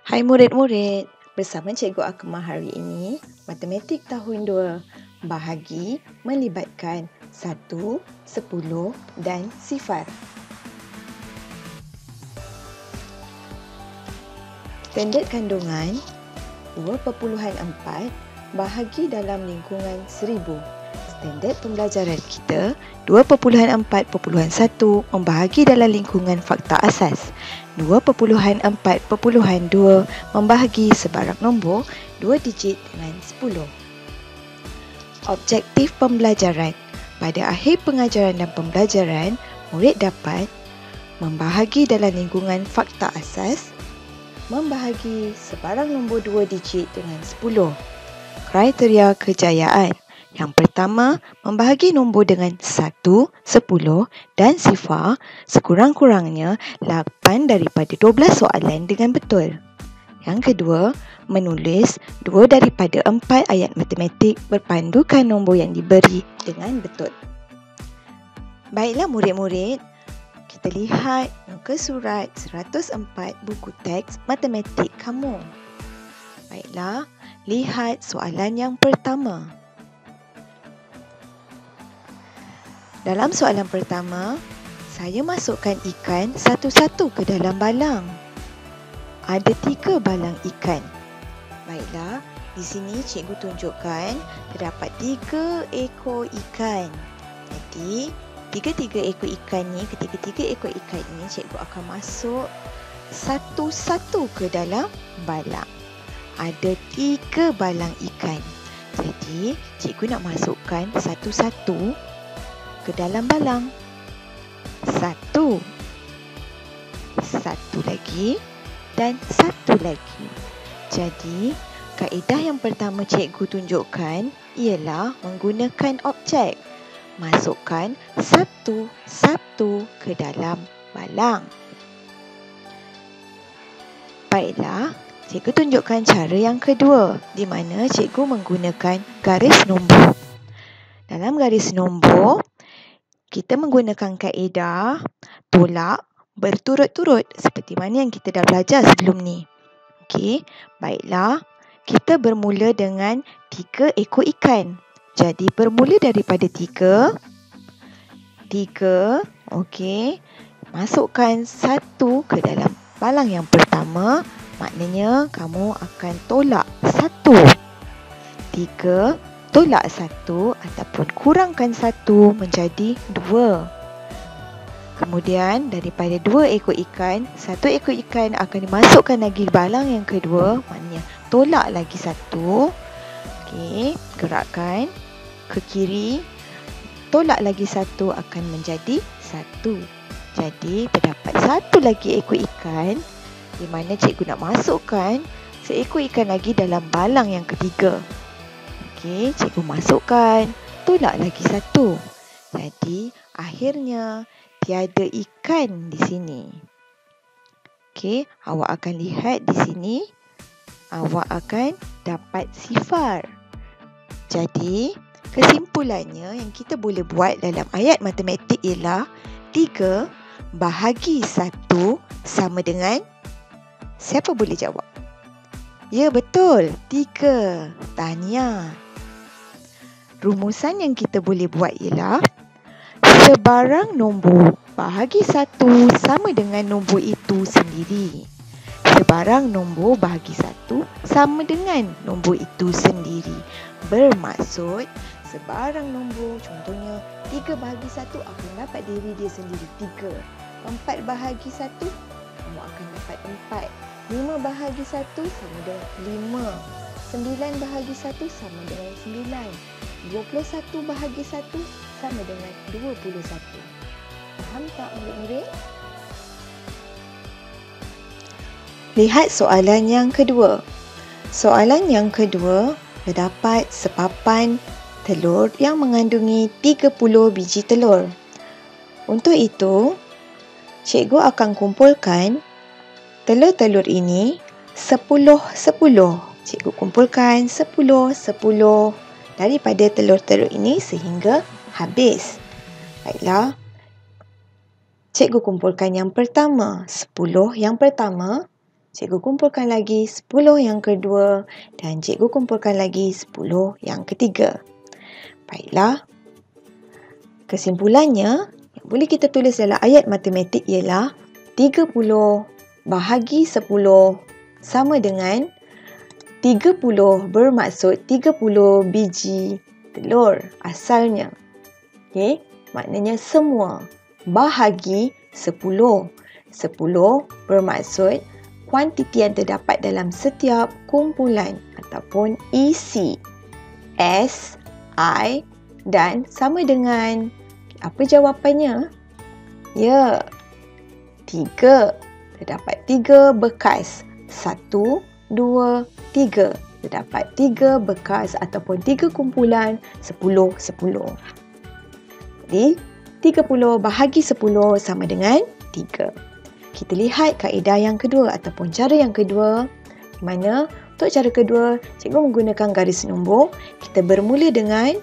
Hai murid-murid, bersama Cikgu Akmal hari ini, Matematik tahun 2 bahagi melibatkan 1, 10 dan sifar. Standard kandungan 2.4 bahagi dalam lingkungan 1000. Standard pembelajaran kita 2.4.1 membahagi dalam lingkungan fakta asas. 2.4.2 membahagi sebarang nombor 2 digit dengan 10. Objektif pembelajaran. Pada akhir pengajaran dan pembelajaran, murid dapat membahagi dalam lingkungan fakta asas, membahagi sebarang nombor 2 digit dengan 10. Kriteria kejayaan. Yang pertama, membahagi nombor dengan 1, 10 dan sifar sekurang-kurangnya 8 daripada 12 soalan dengan betul. Yang kedua, menulis 2 daripada 4 ayat matematik berpandukan nombor yang diberi dengan betul. Baiklah murid-murid, kita lihat muka surat 104 buku teks matematik kamu. Baiklah, lihat soalan yang pertama. Dalam soalan pertama, saya masukkan ikan satu-satu ke dalam balang. Ada 3 balang ikan. Baiklah, di sini cikgu tunjukkan terdapat 3 ekor ikan. Jadi, ketiga-tiga ekor ikan ni cikgu akan masuk satu-satu ke dalam balang. Ada 3 balang ikan. Jadi, cikgu nak masukkan satu-satu ke dalam balang. Satu lagi dan satu lagi. Jadi, kaedah yang pertama cikgu tunjukkan ialah menggunakan objek. Masukkan satu-satu ke dalam balang. Baiklah, cikgu tunjukkan cara yang kedua di mana cikgu menggunakan garis nombor. Dalam garis nombor, kita menggunakan kaedah tolak berturut-turut seperti mana yang kita dah belajar sebelum ni. Okey, baiklah. Kita bermula dengan 3 ekor ikan. Jadi bermula daripada 3. Okey. Masukkan 1 ke dalam balang yang pertama. Maknanya kamu akan tolak 1. 3 tolak 1 ataupun kurangkan 1 menjadi 2. Kemudian daripada 2 ekor ikan, 1 ekor ikan akan dimasukkan lagi balang yang kedua. Maknanya tolak lagi 1. Okey, gerakkan ke kiri. Tolak lagi 1 akan menjadi 1. Jadi terdapat 1 lagi ekor ikan di mana cikgu nak masukkan seekor ikan lagi dalam balang yang ketiga. Okey, cikgu masukkan, tolak lagi 1. Jadi, akhirnya tiada ikan di sini. Okey, awak akan lihat di sini, awak akan dapat sifar. Jadi, kesimpulannya yang kita boleh buat dalam ayat matematik ialah 3 bahagi 1 sama dengan, siapa boleh jawab? Ya, betul. 3. Tahniah. Rumusan yang kita boleh buat ialah sebarang nombor bahagi 1 sama dengan nombor itu sendiri. Sebarang nombor bahagi 1 sama dengan nombor itu sendiri. Bermaksud sebarang nombor, contohnya 3 bahagi 1 akan dapat diri dia sendiri 3. 4 bahagi 1 kamu akan dapat 4. 5 bahagi 1 sama dengan 5. 9 bahagi 1 sama dengan 9. 21 bahagi 1 sama dengan 21. Faham tak murid-murid? Lihat soalan yang kedua. Soalan yang kedua, terdapat sepapan telur yang mengandungi 30 biji telur. Untuk itu, cikgu akan kumpulkan telur-telur ini 10-10. Cikgu kumpulkan 10-10 daripada telur-telur ini sehingga habis. Baiklah. Cikgu kumpulkan yang pertama. 10 yang pertama. Cikgu kumpulkan lagi 10 yang kedua dan cikgu kumpulkan lagi 10 yang ketiga. Baiklah. Kesimpulannya, yang boleh kita tulis dalam ayat matematik ialah 30 bahagi 10 sama dengan 30 bermaksud 30 biji telur asalnya. Okey, maknanya semua bahagi 10. 10 bermaksud kuantiti yang terdapat dalam setiap kumpulan ataupun isi S, I dan sama dengan apa jawapannya? Ya, 3. Terdapat 3 bekas. 1, 2, 3. Terdapat 3 bekas ataupun 3 kumpulan 10, 10. Jadi, 30 bahagi 10 sama dengan 3. Kita lihat kaedah yang kedua ataupun cara yang kedua. Di mana untuk cara kedua, cikgu menggunakan garis nombor. Kita bermula dengan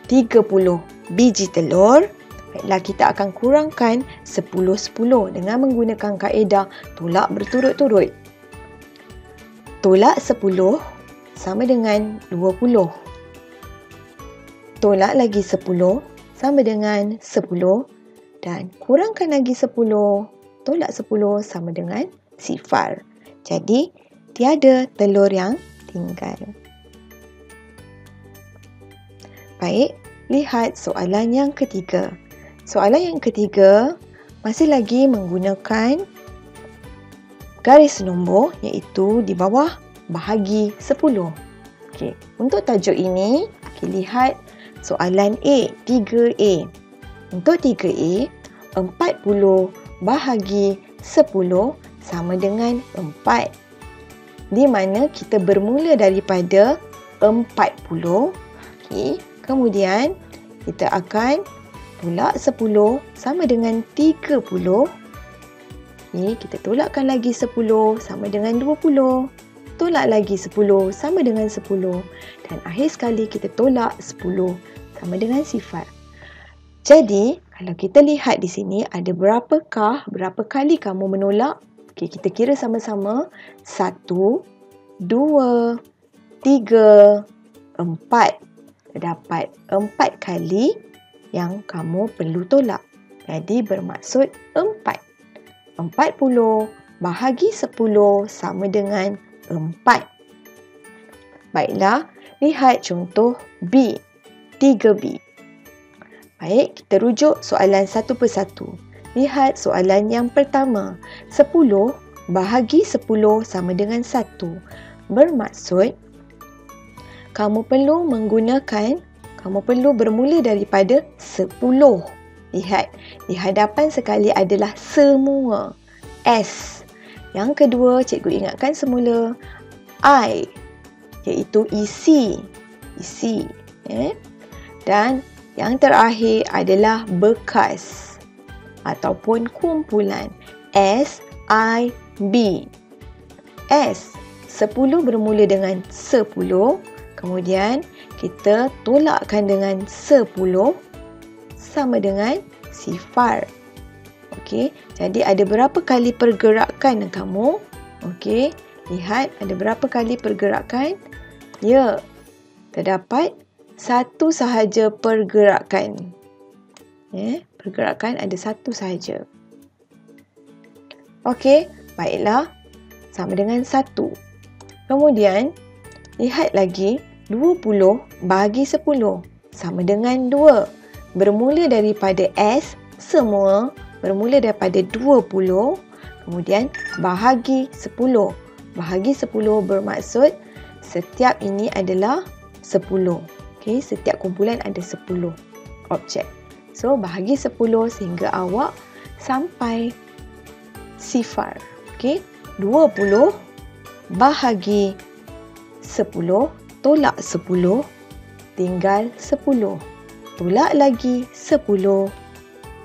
30 biji telur. Baiklah, kita akan kurangkan 10-10 dengan menggunakan kaedah tolak berturut-turut. Tolak 10 sama dengan 20. Tolak lagi 10 sama dengan 10. Dan kurangkan lagi 10. Tolak 10 sama dengan 0. Jadi, tiada telur yang tinggal. Baik, lihat soalan yang ketiga. Soalan yang ketiga masih lagi menggunakan garis nombor iaitu di bawah bahagi 10. Okey, untuk tajuk ini, lihat soalan A, 3A. Untuk 3A, 40 bahagi 10 sama dengan 4. Di mana kita bermula daripada 40. Okey. Kemudian, kita akan tolak 10 sama dengan 30. Okay, kita tolakkan lagi 10 sama dengan 20. Tolak lagi 10 sama dengan 10. Dan akhir sekali kita tolak 10 sama dengan 0. Jadi, kalau kita lihat di sini, ada berapa kali kamu menolak? Okay, kita kira sama-sama. 1, 2, 3, 4. Terdapat 4 kali yang kamu perlu tolak. Jadi bermaksud 4. 40 bahagi 10 sama dengan 4. Baiklah, lihat contoh B. 3B. Baik, kita rujuk soalan satu persatu. Lihat soalan yang pertama. 10 bahagi 10 sama dengan 1. Bermaksud kamu perlu bermula daripada 10. Lihat, di hadapan sekali adalah semua S. Yang kedua, cikgu ingatkan semula I, iaitu isi. Dan yang terakhir adalah bekas ataupun kumpulan S, I, B. S, 10 bermula dengan 10. Kemudian kita tolakkan dengan 10 sama dengan 0. Okey, jadi ada berapa kali pergerakan kamu? Okey, lihat ada berapa kali pergerakan? Ya, terdapat satu sahaja pergerakan. Pergerakan ada satu sahaja. Okey, baiklah. Sama dengan 1. Kemudian, lihat lagi 20 bahagi 10 sama dengan 2. Bermula daripada S, semua bermula daripada 20. Kemudian bahagi 10. Bahagi 10 bermaksud setiap ini adalah 10. Okey, setiap kumpulan ada 10 objek. So, bahagi 10 sehingga awak sampai 0. Okey, 20 bahagi 10, tolak 10, tinggal 10. Tolak lagi 10,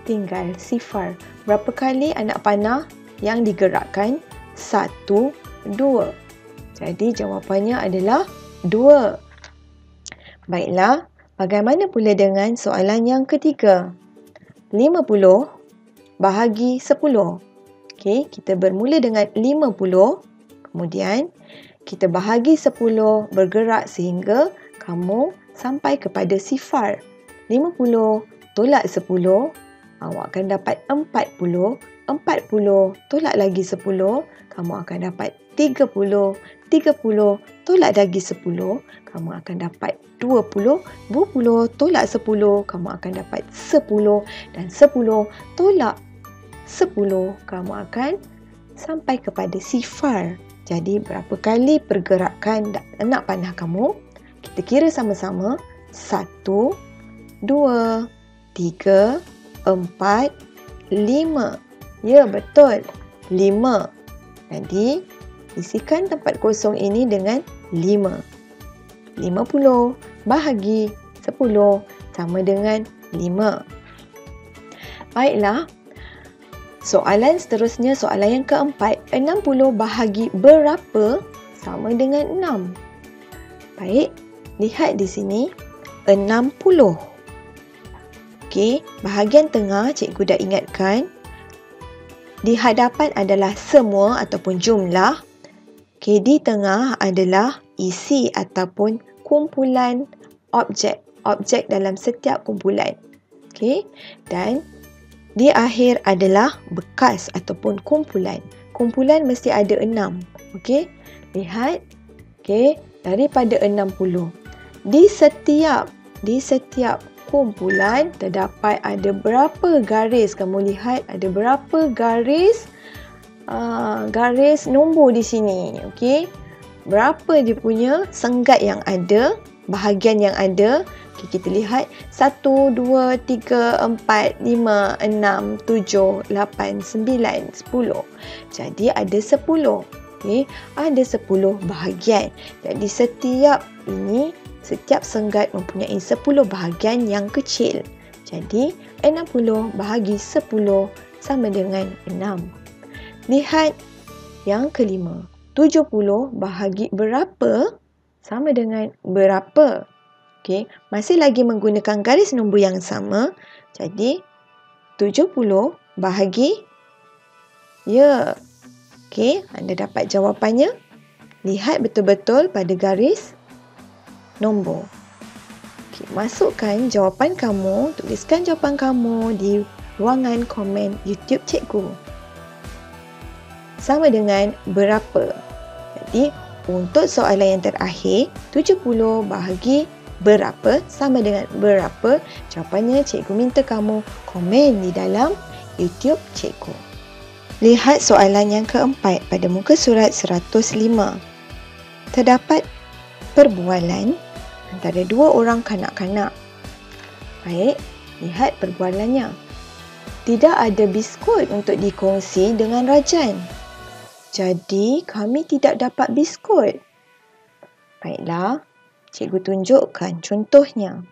tinggal 0. Berapa kali anak panah yang digerakkan? 1, 2. Jadi jawapannya adalah 2. Baiklah, bagaimana pula dengan soalan yang ketiga? 50 bahagi 10. Okey, kita bermula dengan 50. Kemudian kita bahagi 10 bergerak sehingga kamu sampai kepada sifar. 50 tolak 10, awak akan dapat 40. 40 tolak lagi 10, kamu akan dapat 30. 30 tolak lagi 10, kamu akan dapat 20. 20 tolak 10, kamu akan dapat 10. Dan 10 tolak 10, kamu akan sampai kepada sifar. Jadi berapa kali pergerakan anak panah kamu? Kita kira sama-sama. 1, 2, 3, 4, 5. Ya, betul. 5. Jadi, isikan tempat kosong ini dengan 5. 50 bahagi 10 sama dengan 5. Baiklah. Soalan seterusnya, soalan yang keempat. 60 bahagi berapa sama dengan 6? Baik, lihat di sini. 60. Okey, bahagian tengah cikgu dah ingatkan. Di hadapan adalah semua ataupun jumlah. Okey, di tengah adalah isi ataupun kumpulan objek. Objek dalam setiap kumpulan. Okey, dan di akhir adalah bekas ataupun kumpulan. Kumpulan mesti ada 6. Okey, lihat. Okey, daripada 60. Di setiap kumpulan terdapat ada berapa garis? Kamu lihat ada berapa garis garis nombor di sini. Okey, berapa dia punya senggat yang ada, bahagian yang ada. Okay, kita lihat 1, 2, 3, 4, 5, 6, 7, 8, 9, 10. Jadi ada 10. Okay, ada 10 bahagian. Jadi setiap senggat mempunyai 10 bahagian yang kecil. Jadi 60 bahagi 10 sama dengan 6. Lihat yang kelima. 70 bahagi berapa sama dengan berapa? Okey, masih lagi menggunakan garis nombor yang sama. Jadi 70 bahagi, ya. Okey, anda dapat jawapannya. Lihat betul-betul pada garis nombor. Okey, masukkan jawapan kamu, tuliskan jawapan kamu di ruangan komen YouTube cikgu. Sama dengan berapa? Jadi untuk soalan yang terakhir, 70 bahagi berapa sama dengan berapa? Jawapannya cikgu minta kamu komen di dalam YouTube cikgu. Lihat soalan yang keempat pada muka surat 105. Terdapat perbualan antara dua orang kanak-kanak. Baik, lihat perbualannya. Tidak ada biskut untuk dikongsi dengan Rajan. Jadi, kami tidak dapat biskut. Baiklah. Cikgu tunjukkan contohnya.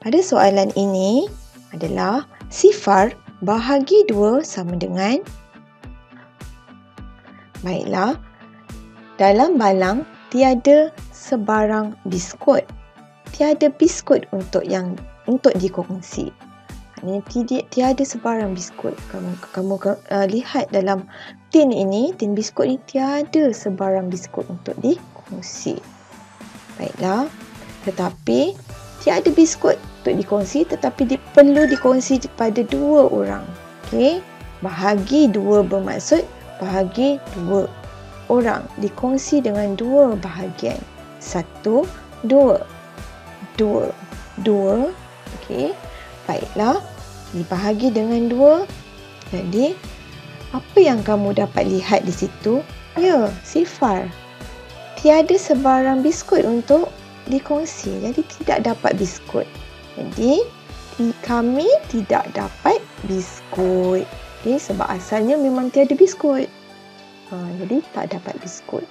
Pada soalan ini adalah sifar bahagi 2 sama dengan. Baiklah, dalam balang tiada sebarang biskut. Tiada biskut untuk dikongsi. Maksudnya tiada sebarang biskut. Kamu lihat dalam tin ini, tin biskut ini tiada sebarang biskut untuk dikongsi. Baiklah, tetapi tiada biskut untuk dikongsi, tetapi perlu dikongsi pada 2 orang. Okey, bahagi 2 bermaksud bahagi 2 orang, dikongsi dengan 2 bahagian. 1, 2. 2. Okey, baiklah, dibahagi dengan 2. Jadi, apa yang kamu dapat lihat di situ? Ya, sifar. Tiada sebarang biskut untuk dikongsi. Jadi tidak dapat biskut. Jadi kami tidak dapat biskut. Okay, sebab asalnya memang tiada biskut. Jadi tak dapat biskut.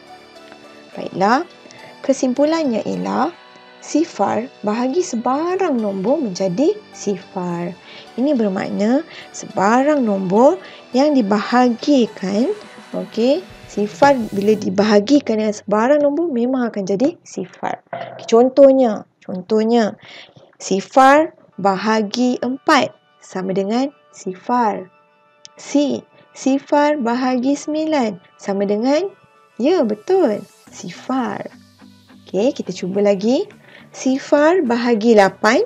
Baiklah. Kesimpulannya ialah sifar bahagi sebarang nombor menjadi sifar. Ini bermakna sebarang nombor yang dibahagikan, okey, sifar bila dibahagikan dengan sebarang nombor memang akan jadi sifar. Contohnya, sifar bahagi 4 sama dengan sifar. Sifar bahagi 9 sama dengan? Ya, betul. Sifar. Okey, kita cuba lagi. Sifar bahagi 8.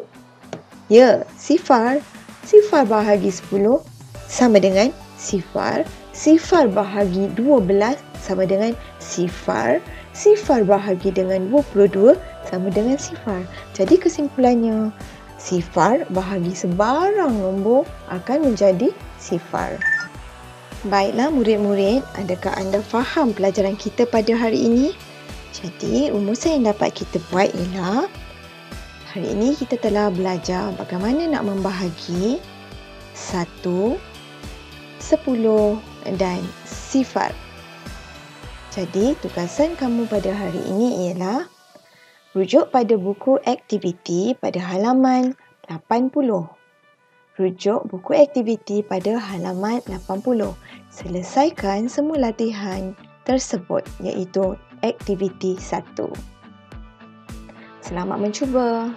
Ya, sifar. Sifar bahagi 10 sama dengan sifar. Sifar bahagi 12 sama dengan sifar. Sifar bahagi dengan 22 sama dengan sifar. Jadi kesimpulannya, sifar bahagi sebarang nombor akan menjadi sifar. Baiklah murid-murid, adakah anda faham pelajaran kita pada hari ini? Jadi, rumusan yang dapat kita buat ialah hari ini kita telah belajar bagaimana nak membahagi 1, 10 dan sifar. Jadi, tugasan kamu pada hari ini ialah rujuk pada buku aktiviti pada halaman 80. Rujuk buku aktiviti pada halaman 80. Selesaikan semua latihan tersebut iaitu aktiviti 1. Selamat mencuba.